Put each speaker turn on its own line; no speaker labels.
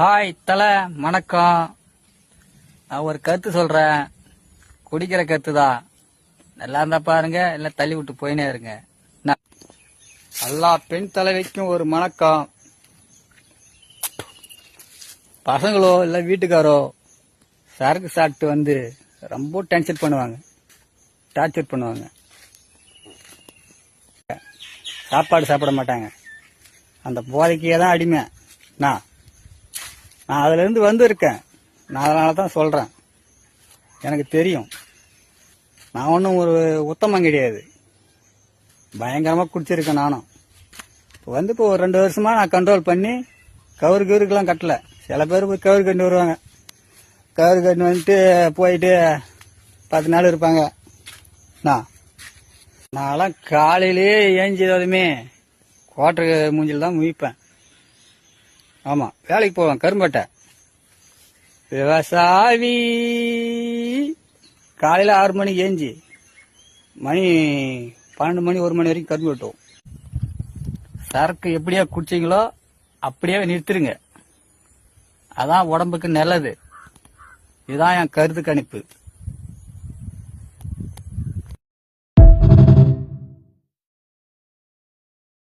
Hi தல, வணக்கம். நான் ஒரு கருத்து சொல்றேன். குடிக்கிற கருத்து தான். நல்லா இருந்தா பாருங்க, இல்ல தள்ளி விட்டு போயினே இருங்க. எல்லா பெண் தலைவிக்கும் ஒரு வணக்கம். பசங்களோ இல்ல வீட்டுக்காரோ சரக்கு சாப்பிட்டு வந்து ரொம்ப டென்ஷன் பண்ணுவாங்க, டார்ச்சர் பண்ணுவாங்க. சாப்பாடு சாப்பிட மாட்டாங்க. அந்த போதைக்கே தான் அடிமை. நான் அதுல இருந்து வந்திருக்கேன். நான் அதனால தான் சொல்றேன். எனக்கு தெரியும். நான் ஒன்றும் ஒரு உத்தமம் கிடையாது. பயங்கரமா குடிச்சிருக்கேன் நானும். இப்போ ஒரு 2 வருஷமா நான் கண்ட்ரோல் பண்ணி கவுருக்கெல்லாம் கட்டல. சில பேர் போய் கவுரு கட்டி வருவாங்க. கவுரு கட்டி வந்துட்டு போயிட்டு 10 நாள் இருப்பாங்க. நான்லாம் காலையிலேயே ஏஞ்சதுமே கோட்டை மூஞ்சில் தான் முழிப்பேன். ஆமா, வேலைக்கு போவேன். கரும்பட்டை விவசாயி. காலையில 6 மணிக்கு ஏஞ்சி மணி 12 மணி 1 மணி வரைக்கும் கரும்பு வெட்டுவோம். சரக்கு எப்படியா குடிச்சிங்களோ அப்படியே நிறுத்துருங்க. அதான் உடம்புக்கு நல்லது. இதுதான் என் கருத்து கணிப்பு.